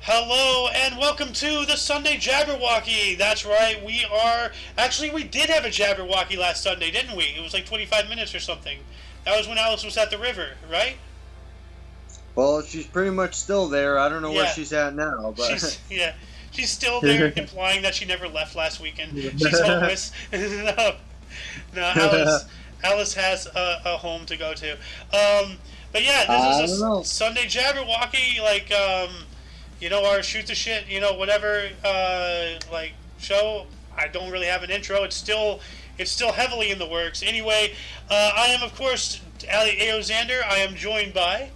Hello and welcome to the Sunday Jabberwocky. That's right, we did have a Jabberwocky last Sunday, didn't we? It was like 25 minutes or something. That was when Alice was at the river, right? Well, she's pretty much still there. I don't know where Yeah, she's at now, but yeah, she's still there, implying that she never left last weekend. She's homeless. No, no, Alice has a home to go to. But yeah, I this don't is a know. Sunday Jabberwocky, our shoot the shit, whatever, show. I don't really have an intro. It's still heavily in the works. Anyway, I am of course Ali Aozander. I am joined by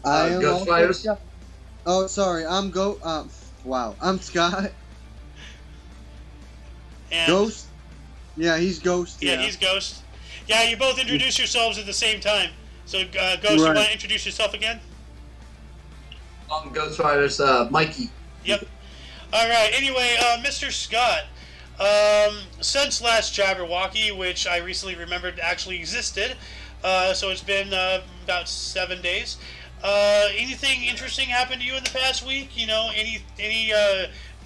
I am Ghost also. Fighters. Oh, sorry. Wow. I'm Scott. and Ghost. Yeah, he's Ghost. yeah, Yeah. he's Ghost. Yeah, you both introduce yourselves at the same time. So Ghost, you Right. want to introduce yourself again? Ghost Fighters, Mikey. Yep. All right. Anyway, Mr. Scott, since last Jabberwocky, which I recently remembered actually existed, so it's been about 7 days. Anything interesting happened to you in the past week? Any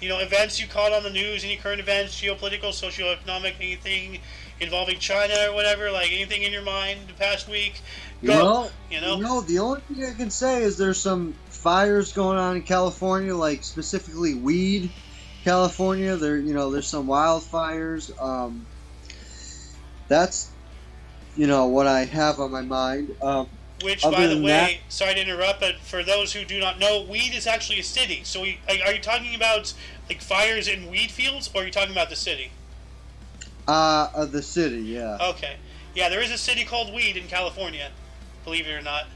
events you caught on the news? Any current events, geopolitical, socioeconomic, anything involving China or whatever? Like anything in your mind the past week? Go. Well, You know. the only thing I can say is there's some fires going on in California, like specifically weed, California. There's some wildfires. That's what I have on my mind. Which, Other by the than way, sorry to interrupt, but for those who do not know, weed is actually a city. So, are you talking about like fires in weed fields, or are you talking about the city? The city, yeah. Okay, yeah, there is a city called Weed in California, believe it or not.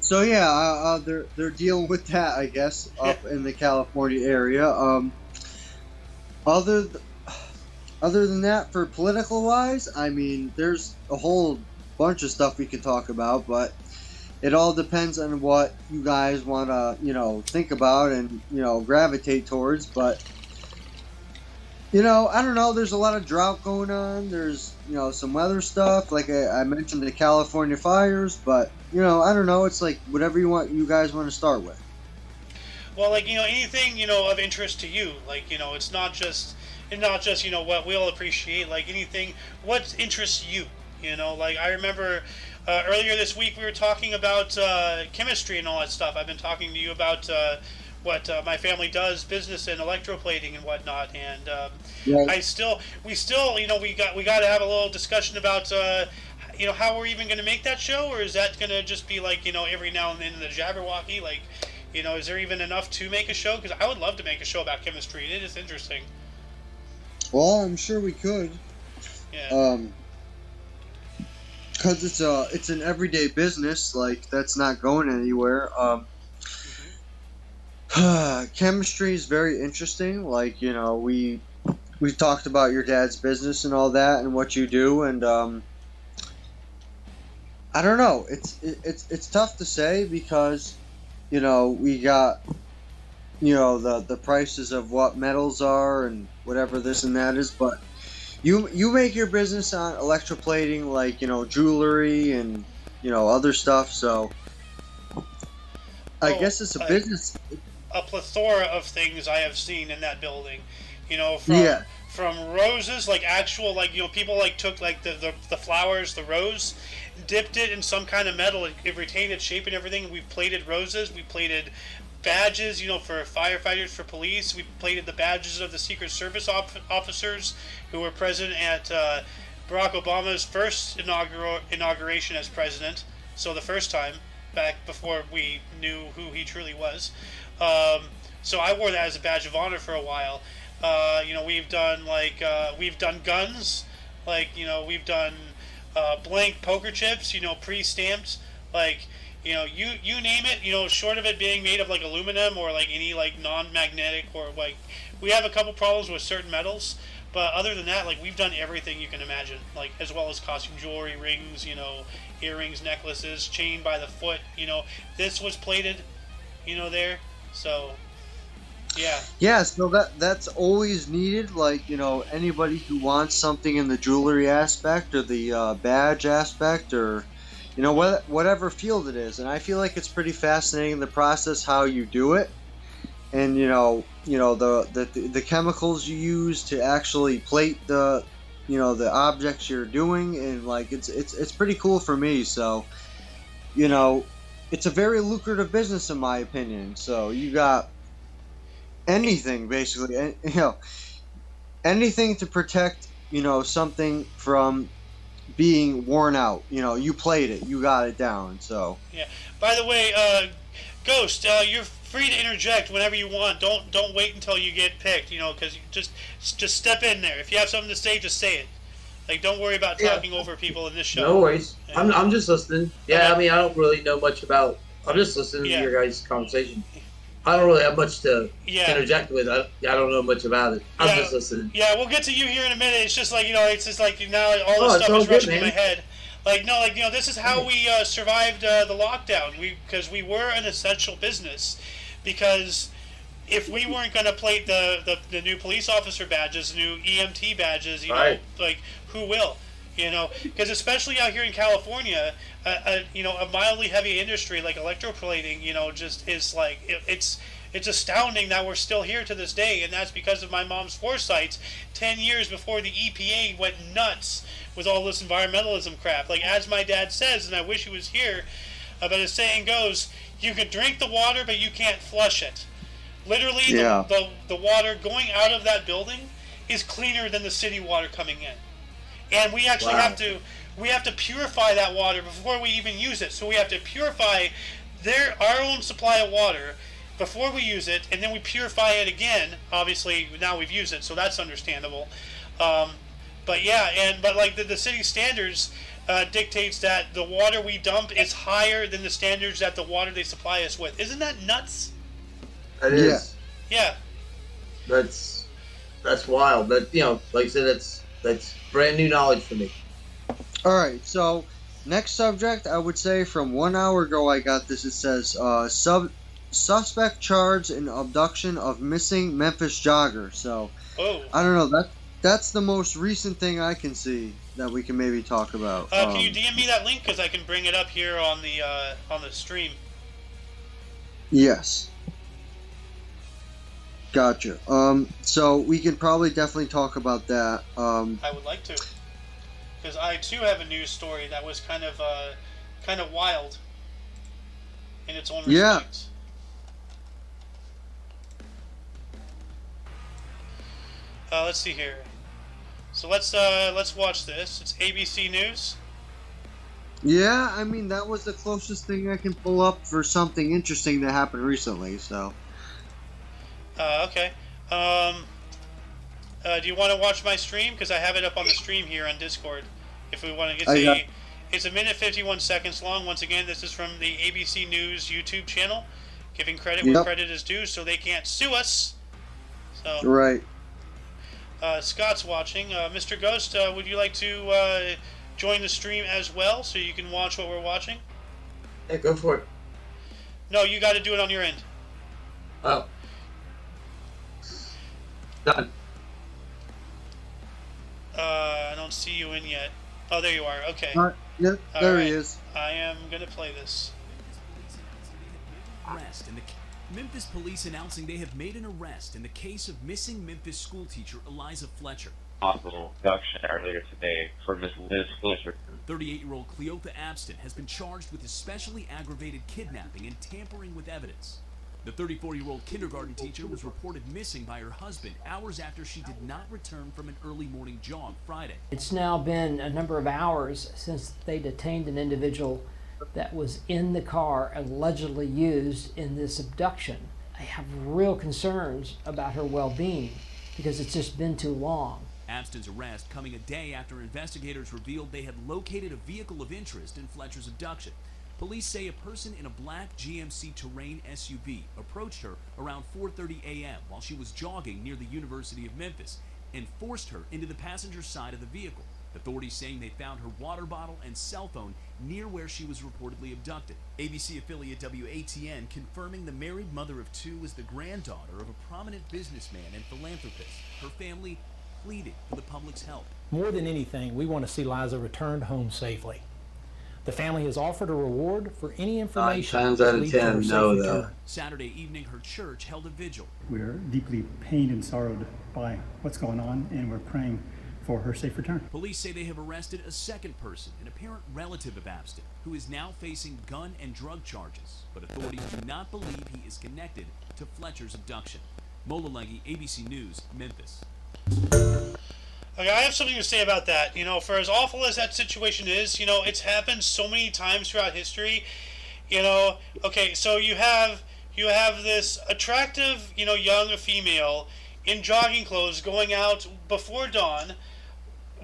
So yeah, they're dealing with that, I guess, up in the California area. Other th- other than that, for political wise, I mean, there's a whole bunch of stuff we can talk about, but it all depends on what you guys want to, think about and gravitate towards. But I don't know. There's a lot of drought going on. There's some weather stuff, like I mentioned the California fires. But I don't know. It's like whatever you guys want to start with. Well, anything of interest to you, it's not just what we all appreciate, like anything what interests you. I remember earlier this week we were talking about chemistry and all that stuff. I've been talking to you about what my family does, business and electroplating and whatnot, and Right. we got to have a little discussion about how we're even going to make that show, or is that going to just be like every now and then in the Jabberwocky, like is there even enough to make a show? Because I would love to make a show about chemistry. It is interesting. Well, I'm sure we could. Yeah. Because it's an everyday business, like that's not going anywhere. Chemistry is very interesting. Like we talked about your dad's business and all that and what you do, and I don't know. It's tough to say because we got the prices of what metals are and whatever this and that is, but you make your business on electroplating, like jewelry and other stuff. So I guess it's a business. A plethora of things I have seen in that building. Yeah. From roses, like actual, people took the flowers, the rose, dipped it in some kind of metal. It retained its shape and everything. We plated roses. We plated badges, for firefighters, for police. We plated the badges of the Secret Service officers who were present at Barack Obama's first inauguration as president. So the first time, back before we knew who he truly was. So I wore that as a badge of honor for a while. We've done guns, we've done blank poker chips, pre-stamped, you name it, short of it being made of aluminum or any non-magnetic, or we have a couple problems with certain metals, but other than that, we've done everything you can imagine, as well as costume jewelry, rings, earrings, necklaces, chain by the foot, this was plated, there, so yeah. Yeah, so that's always needed. Anybody who wants something in the jewelry aspect or the badge aspect, or you know, whatever field it is. And I feel like it's pretty fascinating, the process, how you do it, and the chemicals you use to actually plate the objects you're doing, and like it's pretty cool for me. So, you know, it's a very lucrative business in my opinion. So you got anything basically, and anything to protect, something from being worn out. You played it, you got it down. So Yeah. By the way, Ghost, you're free to interject whenever you want. Don't wait until you get picked. Because you just step in there. If you have something to say, just say it. Like, don't worry about talking over people in this show. No worries. Yeah. I'm just listening. Yeah, Okay. I mean, I don't really know much about. I'm just listening Yeah. to your guys' conversation. I don't really have much to Yeah. interject with. I don't know much about it. I'm just listening. Yeah, we'll get to you here in a minute. It's just like, it's just like now all this it's stuff all is good, rushing in man. my head. Like, no, like, this is how we survived the lockdown. Because we were an essential business. Because if we weren't going to plate the new police officer badges, new EMT badges, Right. like, who will? Because especially out here in California, a mildly heavy industry like electroplating, just is like, it's astounding that we're still here to this day, and that's because of my mom's foresight 10 years before the EPA went nuts with all this environmentalism crap. Like, as my dad says, and I wish he was here, but his saying goes, you can drink the water, but you can't flush it. Literally, Yeah. the water going out of that building is cleaner than the city water coming in. And we actually Wow. have to purify that water before we even use it. So we have to purify our own supply of water before we use it, and then we purify it again. Obviously, now we've used it, so that's understandable. But like the city standards dictates that the water we dump is higher than the standards that the water they supply us with. Isn't that nuts? It is. Yeah. That's wild. But like I said, that's brand new knowledge for me. all right, so next subject, I would say from 1 hour ago I got this. It says suspect charged in abduction of missing Memphis jogger. So Oh. I don't know, that's the most recent thing I can see that we can maybe talk about. Can you DM me that link, because I can bring it up here on the stream? Yes. Gotcha. So we can probably definitely talk about that. I would like to, because I too have a news story that was kind of wild in its own Yeah. respect. Let's see here. So let's watch this. It's ABC News. Yeah, I mean, that was the closest thing I can pull up for something interesting that happened recently, so. Okay. Do you want to watch my stream? Because I have it up on the stream here on Discord. If we want to, it's a minute 51 seconds long. Once again, this is from the ABC News YouTube channel, giving credit where credit is due, so they can't sue us. So. Right. Scott's watching. Mr. Ghost, would you like to join the stream as well, so you can watch what we're watching? Yeah, go for it. No, you got to do it on your end. Oh. Done. I don't see you in yet. Oh, there you are. Okay. Yep, All there right. he is. I am going to play this. Memphis police announcing they have made an arrest in the case of missing Memphis schoolteacher Eliza Fletcher. Hospital abduction earlier today for Miss Liz Fletcher. 38-year-old Cleotha Abston has been charged with especially aggravated kidnapping and tampering with evidence. The 34-year-old kindergarten teacher was reported missing by her husband hours after she did not return from an early morning jog Friday. It's now been a number of hours since they detained an individual that was in the car allegedly used in this abduction. I have real concerns about her well-being because it's just been too long. Abston's arrest coming a day after investigators revealed they had located a vehicle of interest in Fletcher's abduction. Police say a person in a black GMC Terrain SUV approached her around 4:30 a.m. while she was jogging near the University of Memphis and forced her into the passenger side of the vehicle. Authorities saying they found her water bottle and cell phone near where she was reportedly abducted. ABC affiliate WATN confirming the married mother of two is the granddaughter of a prominent businessman and philanthropist. Her family pleaded for the public's help. More than anything, we want to see Liza returned home safely. The family has offered a reward for any information 9 times out that of leads to 10, her safe no, return. though. Saturday evening, her church held a vigil. We're deeply pained and sorrowed by what's going on, and we're praying for her safe return. Police say they have arrested a second person, an apparent relative of Abston, who is now facing gun and drug charges. But authorities do not believe he is connected to Fletcher's abduction. Mola Leggy, ABC News, Memphis. Okay, I have something to say about that. You know, for as awful as that situation is, you know, it's happened so many times throughout history. You know, okay, so you have this attractive, you know, young female in jogging clothes going out before dawn.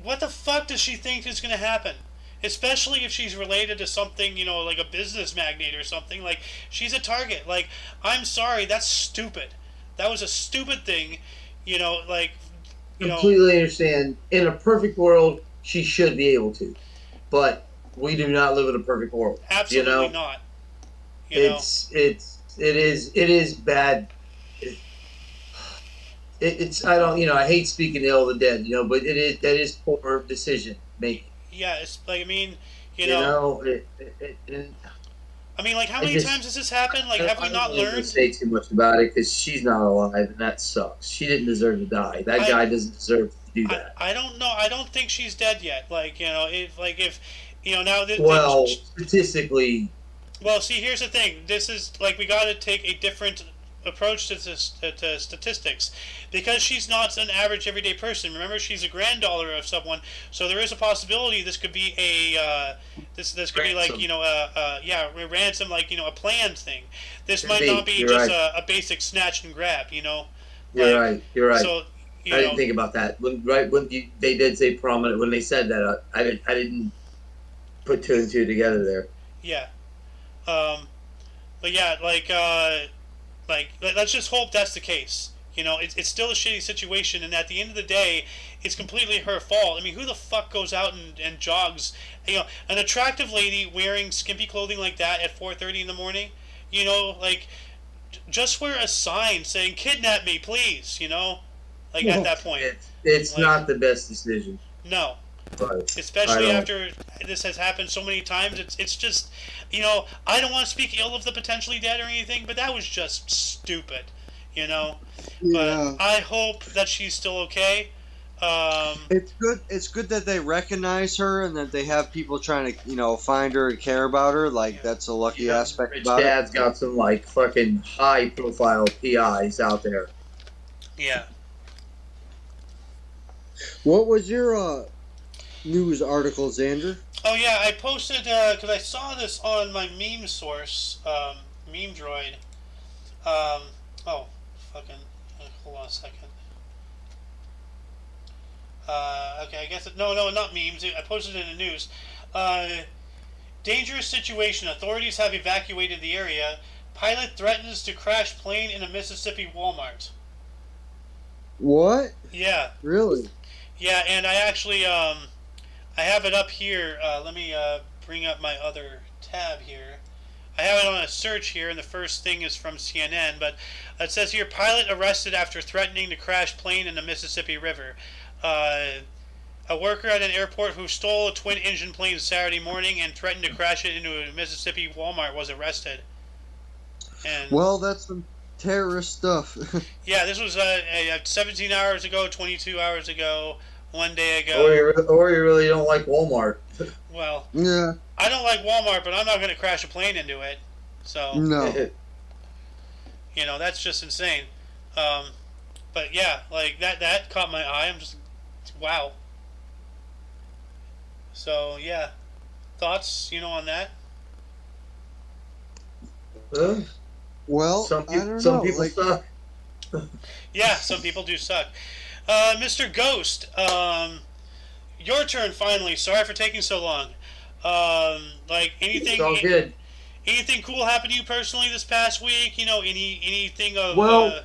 What the fuck does she think is going to happen? Especially if she's related to something, you know, like a business magnate or something. Like, she's a target. Like, I'm sorry, that's stupid. That was a stupid thing, you know, like, you Completely understand. In a perfect world, she should be able to. But we do not live in a perfect world. Absolutely you know? not. It is bad. It's I don't, you know, I hate speaking ill of the dead, you know, but that is poor decision making. Yeah, it's like, I mean, You know, I mean, like, how many times has this happened? Like, have we not I don't learned? say too much about it because she's not alive, and that sucks. She didn't deserve to die. That guy doesn't deserve to do that. I don't know. I don't think she's dead yet. Like, you know, if you know, now Well, statistically, well, see, here's the thing. This is like, we got to take a different approach to statistics, because she's not an average everyday person. Remember, she's a granddaughter of someone, so there is a possibility this could be a this could be like, you know, a ransom, like, you know, a planned thing. This might not be just a basic snatch and grab, you know. You're right. So, I didn't think about that. When they did say prominent, when they said that, I didn't put two and two together there. Yeah. But yeah, like, let's just hope that's the case. You know, it's still a shitty situation, and at the end of the day, it's completely her fault. I mean, who the fuck goes out and jogs? You know, an attractive lady wearing skimpy clothing like that at 4:30 in the morning? You know, like, just wear a sign saying, "Kidnap me, please," you know? Like, at that point. It's like, not the best decision. No. But especially after this has happened so many times. It's just, you know, I don't want to speak ill of the potentially dead or anything, but that was just stupid, you know. Yeah. But I hope that she's still okay. It's good that they recognize her and that they have people trying to, you know, find her and care about her. Like, that's a lucky aspect Rich about Dad's got some, like, fucking high profile PIs out there. Yeah. What was your news article, Xander? Oh yeah, I posted because I saw this on my meme source, Meme Droid. Oh, fucking, hold on a second. Okay, I guess no, not memes. I posted it in the news. Dangerous situation. Authorities have evacuated the area. Pilot threatens to crash plane in a Mississippi Walmart. What? Yeah. Really? Yeah, and I actually I have it up here. Let me bring up my other tab here. I have it on a search here, and the first thing is from CNN, but it says here, pilot arrested after threatening to crash plane in the Mississippi River. A worker at an airport who stole a twin-engine plane Saturday morning and threatened to crash it into a Mississippi Walmart was arrested. And well, that's some terrorist stuff. yeah, this was 17 hours ago, 22 hours ago, 1 day ago. Or you really don't like Walmart. Well, yeah. I don't like Walmart, but I'm not going to crash a plane into it. So, no. You know, that's just insane. But yeah, like that caught my eye. I'm just, wow. So yeah, thoughts, you know, on that? Well, some people suck. Yeah, some people do suck. Mr. Ghost, your turn finally. Sorry for taking so long. Like anything? It's all good. Anything cool happened to you personally this past week? You know, anything of? Well,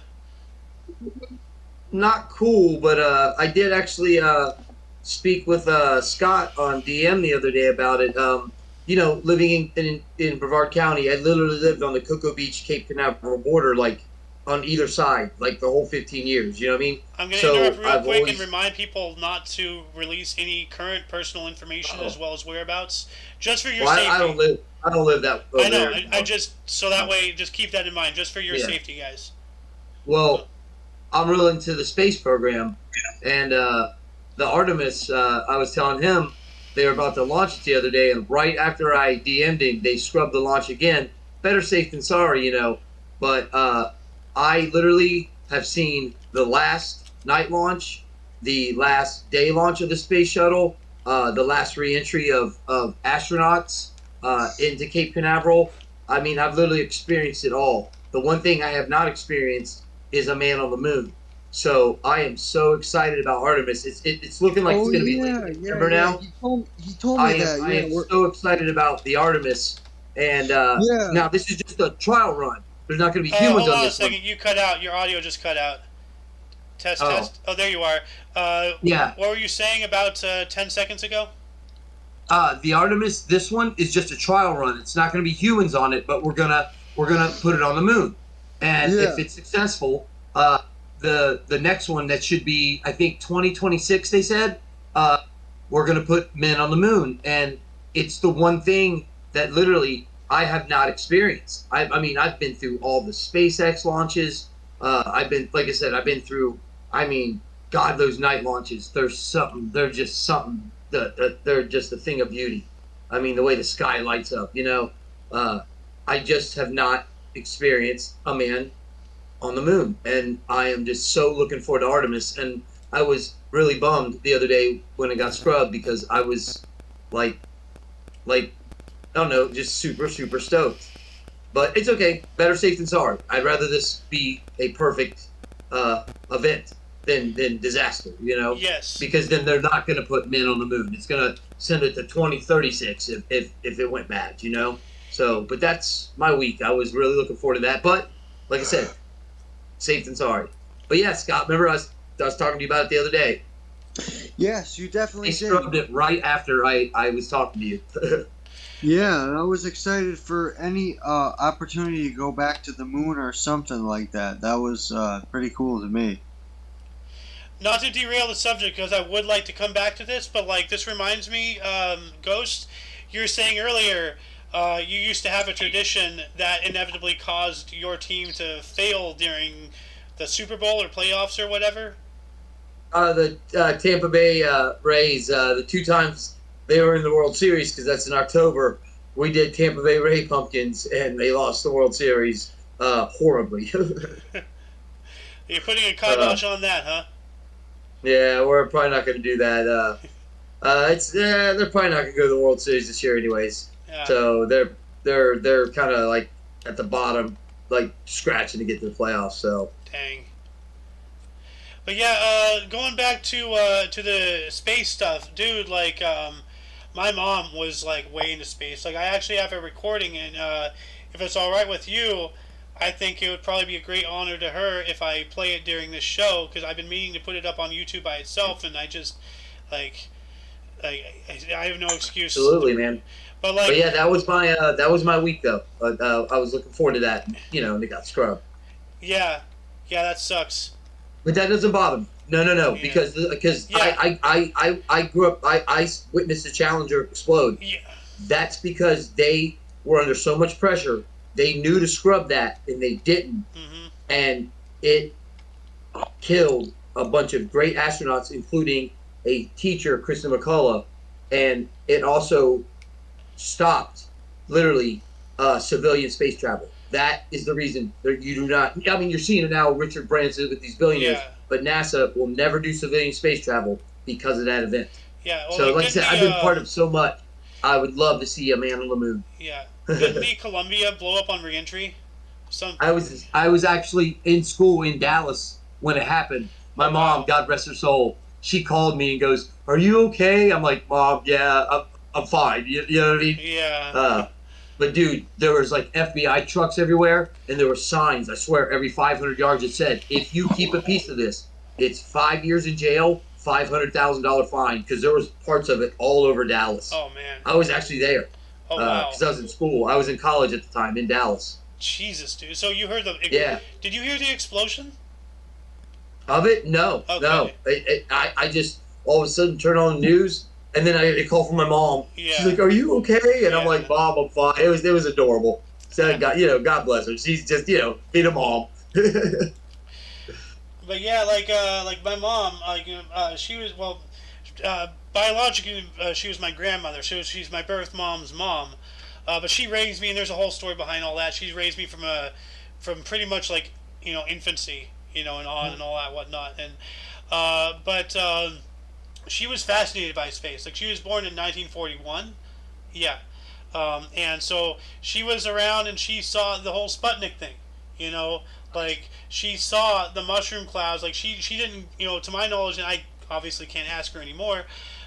not cool, but I did actually speak with Scott on DM the other day about it. You know, living in Brevard County, I literally lived on the Cocoa Beach Cape Canaveral border, like on either side, like the whole 15 years. You know what I mean? I'm going to interrupt real I've quick always, and remind people not to release any current personal information as well as whereabouts, just for your well, safety. I don't live that over I know. there I anymore. just so that way, just keep that in mind, just for your Yeah. safety, guys. Well, I'm real into the space program, and the Artemis. I was telling him they were about to launch it the other day, and right after I DM'd him, they scrubbed the launch again. Better safe than sorry, you know. But I literally have seen the last night launch, the last day launch of the space shuttle, the last reentry of astronauts into Cape Canaveral. I mean, I've literally experienced it all. The one thing I have not experienced is a man on the moon. So I am so excited about Artemis. It's looking like it's going to be late September now. He told me that. I am so excited about the Artemis. And now this is just a trial run. There's not going to be humans hold on on a this second. one. You cut out. Your audio just cut out. Test, Oh. test. Oh, there you are. Yeah. What were you saying about 10 seconds ago? The Artemis, this one is just a trial run. It's not going to be humans on it, but we're gonna put it on the moon. And if it's successful, the next one that should be, I think 2026, they said, we're gonna put men on the moon. And it's the one thing that literally I have not experienced. I mean, I've been through all the SpaceX launches. I've been, like I said, I've been through. I mean, God, those night launches. They're something. They're just something. They're just a thing of beauty. I mean, the way the sky lights up. You know, I just have not experienced a man on the moon, and I am just so looking forward to Artemis. And I was really bummed the other day when it got scrubbed because I was like I don't know, just super stoked. But it's okay. Better safe than sorry. I'd rather this be a perfect event than disaster, you know? Yes. Because then they're not going to put men on the moon. It's going to send it to 2036 if it went bad, you know? So, but that's my week. I was really looking forward to that. But, like I said, safe than sorry. But yeah, Scott, remember I was talking to you about it the other day. Yes, you definitely They did. scrubbed it right after I was talking to you. Yeah, and I was excited for any opportunity to go back to the moon or something like that. That was pretty cool to me. Not to derail the subject, because I would like to come back to this, but like this reminds me, Ghost, you were saying earlier, you used to have a tradition that inevitably caused your team to fail during the Super Bowl or playoffs or whatever. The Tampa Bay Rays, the two times they were in the World Series, because that's in October, we did Tampa Bay Ray Pumpkins, and they lost the World Series horribly. You're putting a kibosh on that, huh? Yeah, we're probably not going to do that. They're probably not going to go to the World Series this year, anyways. Yeah. So they're kind of like at the bottom, like scratching to get to the playoffs. So Dang. But yeah, going back to the space stuff, dude. Like, my mom was like way into space. Like, I actually have a recording, and if it's all right with you, I think it would probably be a great honor to her if I play it during this show, because I've been meaning to put it up on YouTube by itself, and I just I have no excuse. absolutely, man. But like, But yeah, that was my week though. I was looking forward to that, you know, and it got scrubbed. yeah, that sucks. But that doesn't bother me. No, Yeah. because Yeah. I grew up. I witnessed the Challenger explode. Yeah, That's because they were under so much pressure. They knew to scrub that, and they didn't, and it killed a bunch of great astronauts, including a teacher, Kristen McCullough, and it also stopped literally civilian space travel. That is the reason that you do not. I mean, you're seeing it now, Richard Branson with these billionaires, Yeah. but NASA will never do civilian space travel because of that event. yeah. Well, So, like I didn't said, I've been part of so much. I would love to see a man on the moon. Yeah, didn't the Columbia blow up on reentry? I was actually in school in Dallas when it happened. My mom, God rest her soul, she called me and goes, "Are you okay?" I'm like, "Mom, yeah, I'm fine." You know what I mean? Yeah. But dude, there was like FBI trucks everywhere, and there were signs. I swear, every 500 yards it said, "If you keep a piece of this, it's 5 years in jail, $500,000 fine." Because there was parts of it all over Dallas. Oh man. I was actually there. Oh wow. Because I was in school. I was in college at the time in Dallas. Jesus, dude. So you heard the? Yeah. Did you hear the explosion? Of it? No, Okay. no. I just all of a sudden turn on the news, and then I get a call from my mom. Yeah. She's like, "Are you okay?" And I'm Yeah. like, "Mom, I'm fine." It was adorable. So God bless her. She's just being a mom. But yeah, like my mom, she was biologically she was my grandmother. She's my birth mom's mom, but she raised me, and there's a whole story behind all that. She's raised me from pretty much like infancy, and on and all that whatnot, and but she was fascinated by space. Like she was born in 1941, yeah, and so she was around and she saw the whole Sputnik thing, like she saw the mushroom clouds. Like she didn't, to my knowledge, and I obviously can't ask her anymore,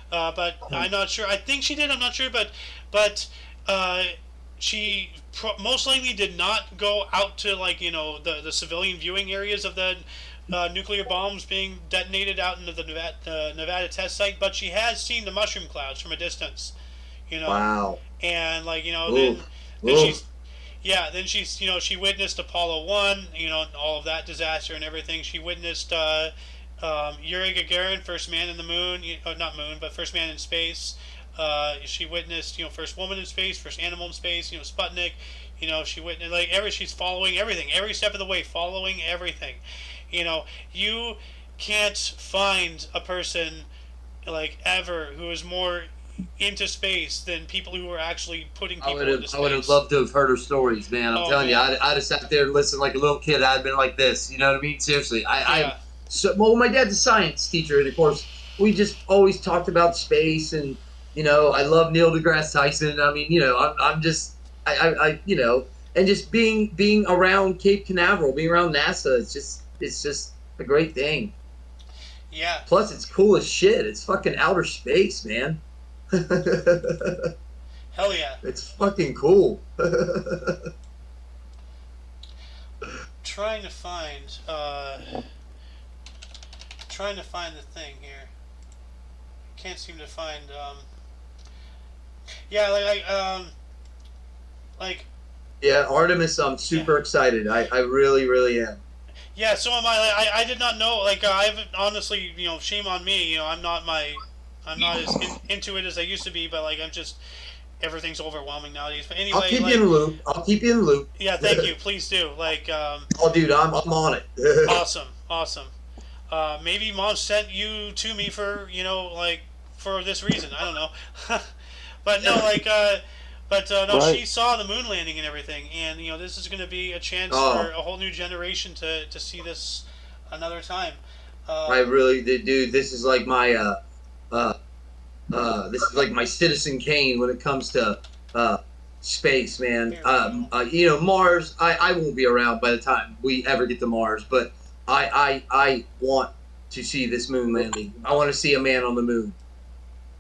but I'm not sure. I think she did. I'm not sure, but she most likely did not go out to the civilian viewing areas of the nuclear bombs being detonated out into the Nevada test site. But she has seen the mushroom clouds from a distance, Wow. and Oof. then Oof. she's. Yeah, then she witnessed Apollo 1, all of that disaster and everything. She witnessed Yuri Gagarin, first man in the moon, not moon, but first man in space. She witnessed, first woman in space, first animal in space, Sputnik. She witnessed, she's following everything, every step of the way, following everything. You can't find a person, ever, who is more into space than people who are actually putting people into space. I would have loved to have heard her stories, man. I'm telling you, I'd have sat there and listened like a little kid. I'd been like this, you know what I mean? Seriously, my dad's a science teacher, and of course, we just always talked about space, and I love Neil deGrasse Tyson. I mean, I'm just, and just being around Cape Canaveral, being around NASA, it's just a great thing. Yeah. Plus, it's cool as shit. It's fucking outer space, man. Hell yeah. It's fucking cool. Trying to find the thing here. Can't seem to find yeah, Artemis, I'm super excited. I really, really am. Yeah, so am I. I did not know. I haven't, honestly, shame on me. I'm not as into it as I used to be, but I'm just, everything's overwhelming nowadays. But anyway, I'll keep you in the loop. I'll keep you in the loop. Yeah, thank you. Please do. Oh, dude, I'm on it. Awesome. Maybe Mom sent you to me for for this reason. I don't know. But no, no, Right. she saw the moon landing and everything, and this is going to be a chance for a whole new generation to see this another time. I really did, dude. This is like my this is like my Citizen Kane when it comes to space, man. Mars. I won't be around by the time we ever get to Mars, but I want to see this moon landing. I want to see a man on the moon,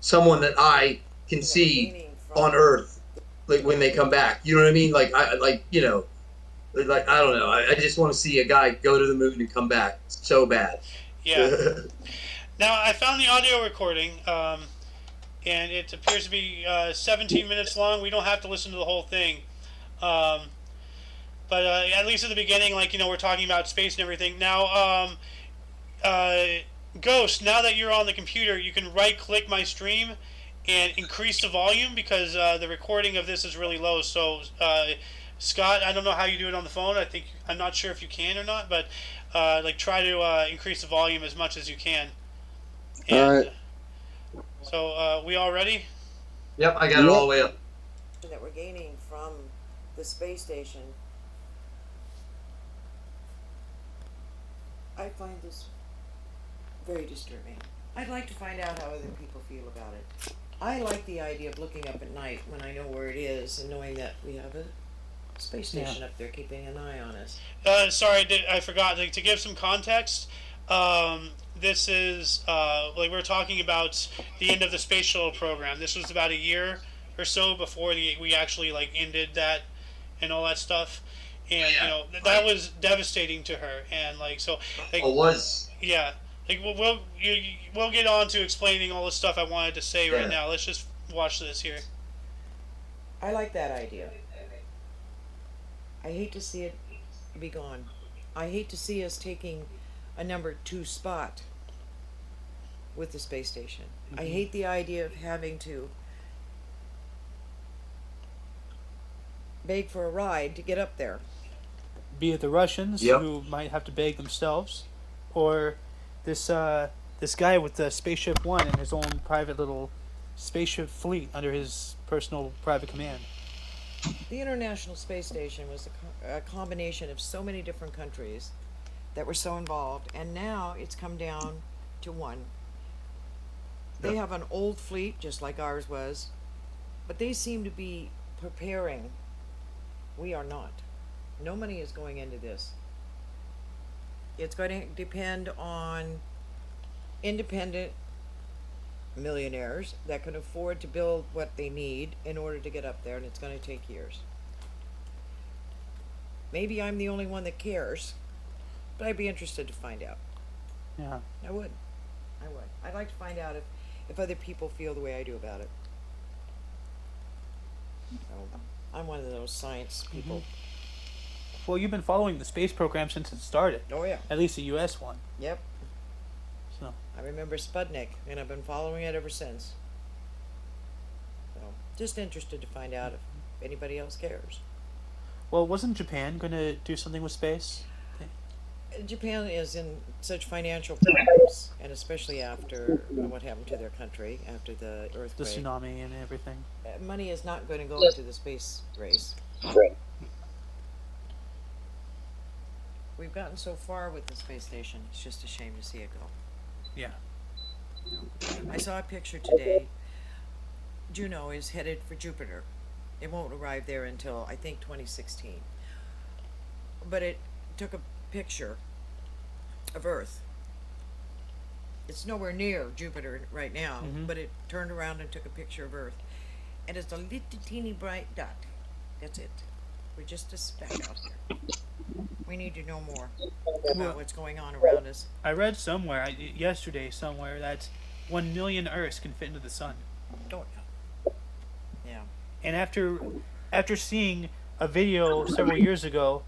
someone that I can see on Earth, like when they come back. You know what I mean? I don't know. I just want to see a guy go to the moon and come back so bad. Yeah. Now I found the audio recording, and it appears to be 17 minutes long. We don't have to listen to the whole thing, but at least at the beginning, we're talking about space and everything. Now, Ghost, now that you're on the computer, you can right-click my stream and increase the volume, because the recording of this is really low. So, Scott, I don't know how you do it on the phone. I'm not sure if you can or not, but try to increase the volume as much as you can. And, All right. So, we all ready? Yep, I got it all the way up. That we're gaining from the space station. I find this very disturbing. I'd like to find out how other people feel about it. I like the idea of looking up at night when I know where it is and knowing that we have a space station up there keeping an eye on us. Sorry, I forgot to give some context. This is we're talking about the end of the space shuttle program. This was about a year or so before we actually ended that and all that stuff, and that was devastating to her. And it was. Yeah, we'll get on to explaining all the stuff I wanted to say right now. Let's just watch this here. I like that idea. I hate to see it be gone. I hate to see us taking a number 2 spot with the space station. I hate the idea of having to beg for a ride to get up there. Be it the Russians, Yep. who might have to beg themselves, or this guy with the Spaceship One and his own private little spaceship fleet under his personal private command. The International Space Station was a combination of so many different countries that were so involved, and now it's come down to one. They have an old fleet, just like ours was, but they seem to be preparing. We are not. No money is going into this. It's going to depend on independent millionaires that can afford to build what they need in order to get up there, and it's going to take years. Maybe I'm the only one that cares, but I'd be interested to find out. Yeah. I would. I'd like to find out if other people feel the way I do about it. So, I'm one of those science people. Well, you've been following the space program since it started. Oh yeah. At least the U.S. one. Yep. So. I remember Sputnik, and I've been following it ever since. So, just interested to find out if anybody else cares. Well, wasn't Japan going to do something with space? Japan is in such financial problems, and especially after what happened to their country after the earthquake. The tsunami and everything. Money is not going to go into the space race. We've gotten so far with the space station, it's just a shame to see it go. Yeah. I saw a picture today. Juno is headed for Jupiter. It won't arrive there until, I think, 2016. But it took a picture of Earth. It's nowhere near Jupiter right now, but it turned around and took a picture of Earth. And it's a little teeny bright dot. That's it. We're just a speck out here. We need to know more about what's going on around us. I read somewhere, yesterday somewhere, that 1 million Earths can fit into the sun. Oh, yeah. And after seeing a video several years ago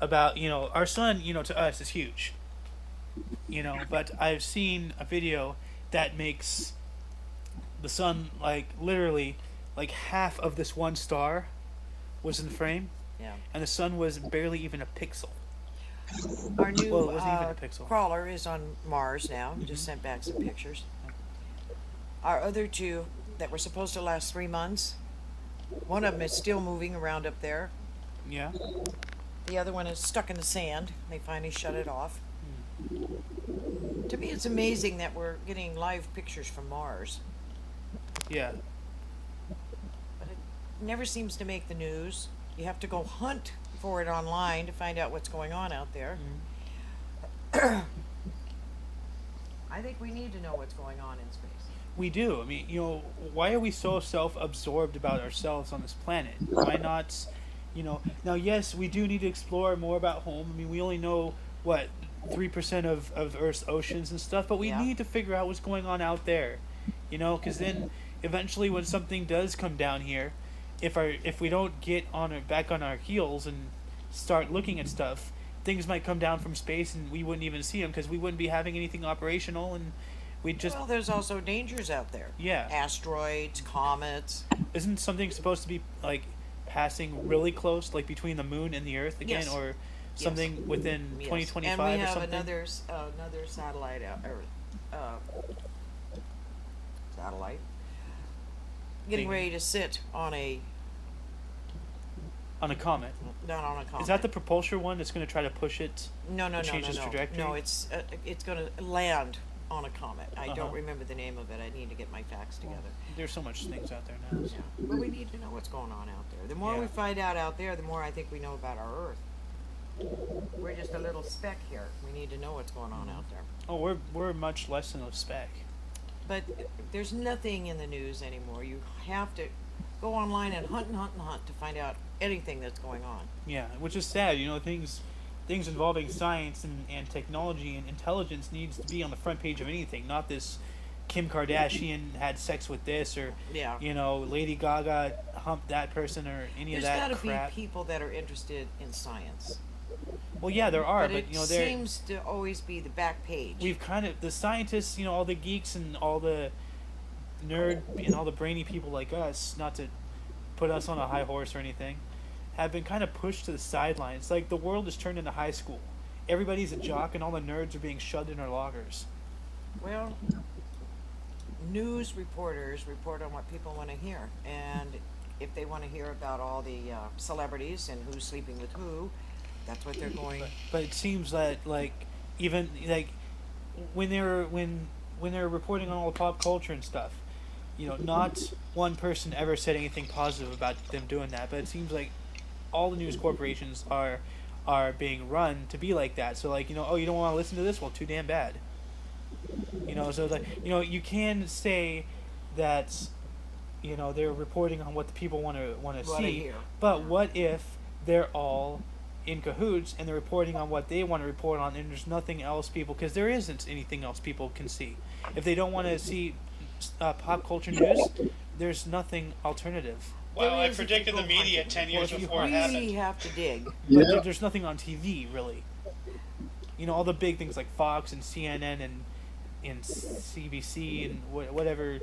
about, our sun, to us is huge. But I've seen a video that makes the sun, literally, half of this one star was in frame. Yeah. And the sun was barely even a pixel. Our new Well, it wasn't even a pixel. crawler is on Mars now. Just sent back some pictures. Our other two that were supposed to last 3 months, one of them is still moving around up there. Yeah. The other one is stuck in the sand. They finally shut it off. To me, it's amazing that we're getting live pictures from Mars. Yeah. But it never seems to make the news. You have to go hunt for it online to find out what's going on out there. I think we need to know what's going on in space. We do. I mean, why are we so self-absorbed about ourselves on this planet? Why not, now yes, we do need to explore more about home. I mean, we only know, 3% of Earth's oceans and stuff, but we need to figure out what's going on out there, because then eventually when something does come down here, if we don't get back on our heels and start looking at stuff, things might come down from space and we wouldn't even see them because we wouldn't be having anything operational, and we'd just... Well, there's also dangers out there. Yeah. Asteroids, comets. Isn't something supposed to be passing really close, between the moon and the Earth again, Yes. or something within 2025 and we or have something? another satellite out, satellite getting ready to sit on a comet. not on a comet. Is that the propulsor one that's going to try to push it? no change its trajectory? No, it's going to land on a comet. I Uh-huh. don't remember the name of it. I need to get my facts together. There's so much things out there now. So. Yeah. But we need to know what's going on out there. The more Yeah. we find out there, the more I think we know about our Earth. We're just a little speck here. We need to know what's going on out there. Oh, we're much less than a speck. But there's nothing in the news anymore. You have to go online and hunt and hunt and hunt to find out anything that's going on. Yeah, which is sad. Things involving science and technology and intelligence needs to be on the front page of anything, not this Kim Kardashian had sex with this, or Yeah. Lady Gaga humped that person, or any There's of that got to crap. be people that are interested in science. Well, yeah, there are, But it seems to always be the back page. We've kind of the scientists, all the geeks and all the nerd and all the brainy people like us, not to put us on a high horse or anything, have been kind of pushed to the sidelines. Like the world has turned into high school. Everybody's a jock, and all the nerds are being shoved in their lockers. Well, news reporters report on what people want to hear, and if they want to hear about all the celebrities and who's sleeping with who, that's what they're going. But it seems that even when they're reporting on all the pop culture and stuff, not one person ever said anything positive about them doing that. But it seems like all the news corporations are being run to be like that. So oh, you don't want to listen to this? Well, too damn bad. So you can say that they're reporting on what the people want to see. Hear. But what if they're all in cahoots and they're reporting on what they want to report on, and there's nothing else because there isn't anything else people can see. If they don't want to see pop culture news, there's nothing alternative. Well, I predicted the media 10 years before it happened. We have to dig. But there's nothing on TV, really. All the big things like Fox and CNN and CBC and whatever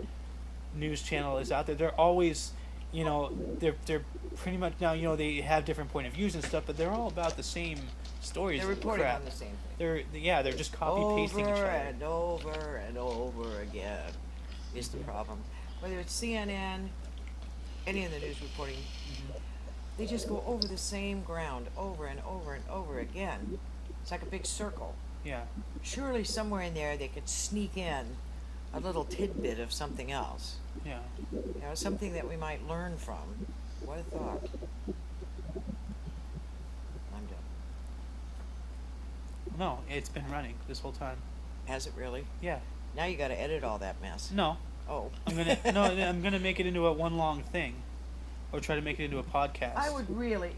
news channel is out there, they're always, they're pretty much now, they have different point of views and stuff, but they're all about the same stories. They're reporting on the same thing. They're just copy pasting each other. Over and over and over again is the problem. Whether it's CNN, any of the news reporting, they just go over the same ground over and over and over again. It's like a big circle. Yeah. Surely somewhere in there they could sneak in a little tidbit of something else. Yeah. Something that we might learn from. What a thought. I'm done. No, it's been running this whole time. Has it really? Yeah. Now you got to edit all that mess. No. Oh. I'm gonna make it into a one long thing, or try to make it into a podcast. I would really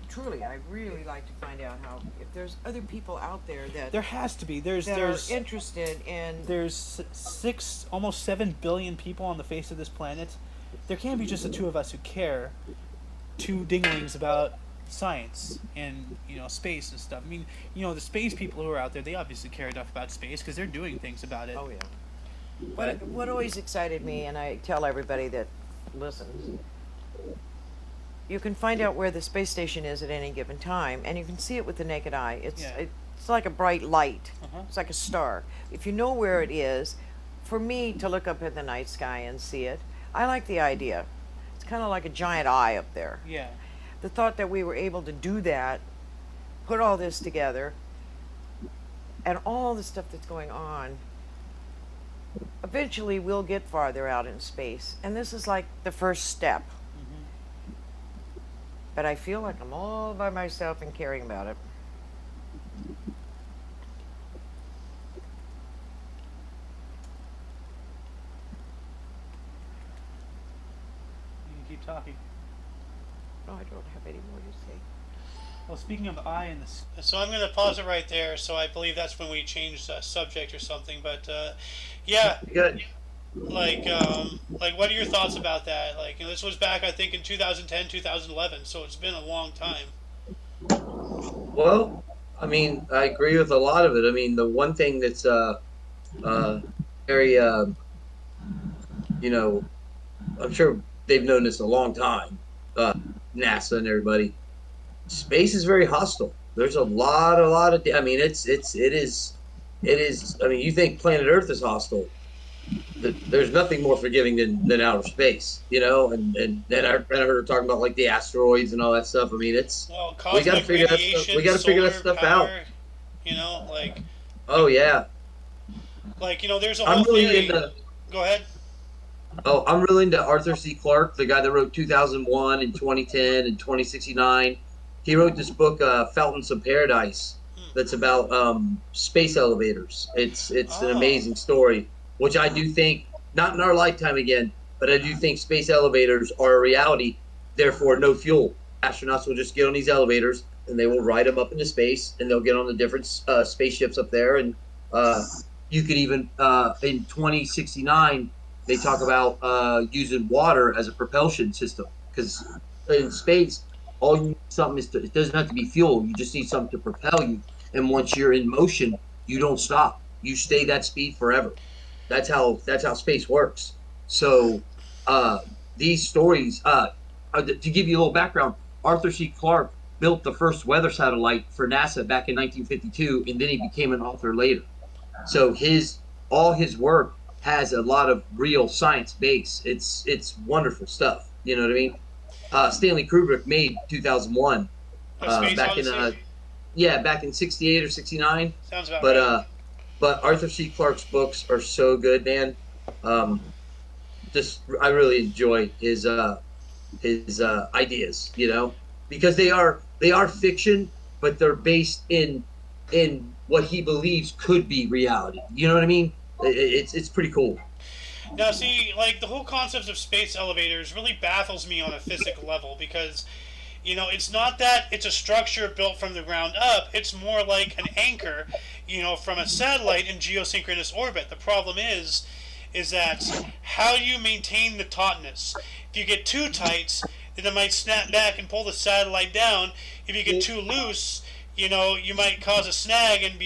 like to find out if there's other people out there that there has to be. There's interested in. There's almost 7 billion people on the face of this planet. There can't be just the two of us who care. Two dinglings about science and space and stuff. I mean, the space people who are out there, they obviously care enough about space because they're doing things about it. Oh yeah. What always excited me, and I tell everybody that listens, you can find out where the space station is at any given time, and you can see it with the naked eye. It's like a bright light. It's like a star. If you know where it is, for me to look up in the night sky and see it, I like the idea. It's kind of like a giant eye up there. Yeah. The thought that we were able to do that, put all this together, and all the stuff that's going on, eventually we'll get farther out in space. And this is like the first step. But I feel like I'm all by myself and caring about it. You can keep talking. No, I don't have any more to say. Well, speaking of the eye and the... So I'm going to pause it right there. So I believe that's when we changed subject or something. But yeah, Good. like what are your thoughts about that? This was back, I think, in 2010, 2011. So it's been a long time. Well, I mean, I agree with a lot of it. I mean, the one thing that's very, I'm sure they've known this a long time, NASA and everybody. Space is very hostile. There's a lot of. I mean, it is. I mean, you think planet Earth is hostile? There's nothing more forgiving than outer space, and then I heard her talking about the asteroids and all that stuff. I mean, we got to figure that stuff. We got to figure that stuff out. Oh yeah. There's a whole theory. Go ahead. Oh, I'm really into Arthur C. Clarke, the guy that wrote 2001 and 2010 and 2069. He wrote this book, Fountains of Paradise, that's about space elevators. It's an amazing story, which I do think, not in our lifetime again, but I do think space elevators are a reality. Therefore, no fuel. Astronauts will just get on these elevators, and they will ride them up into space, and they'll get on the different spaceships up there. And you could even, in 2069, they talk about using water as a propulsion system, because in space, all you need something is it doesn't have to be fuel. You just need something to propel you. And once you're in motion, you don't stop. You stay that speed forever. That's how space works. So these stories, to give you a little background, Arthur C. Clarke built the first weather satellite for NASA back in 1952, and then he became an author later. So all his work has a lot of real science base. It's wonderful stuff. You know what I mean? Stanley Kubrick made 2001 back in 68 or 69. Sounds about right. But Arthur C. Clarke's books are so good, man. I really enjoy his ideas, because they are fiction, but they're based in what he believes could be reality. You know what I mean? It's pretty cool. Now, see, like, the whole concept of space elevators really baffles me on a physical level, because, it's not that it's a structure built from the ground up. It's more like an anchor, from a satellite in geosynchronous orbit. The problem is that how do you maintain the tautness? If you get too tight, then it might snap back and pull the satellite down. If you get too loose, you might cause a snag and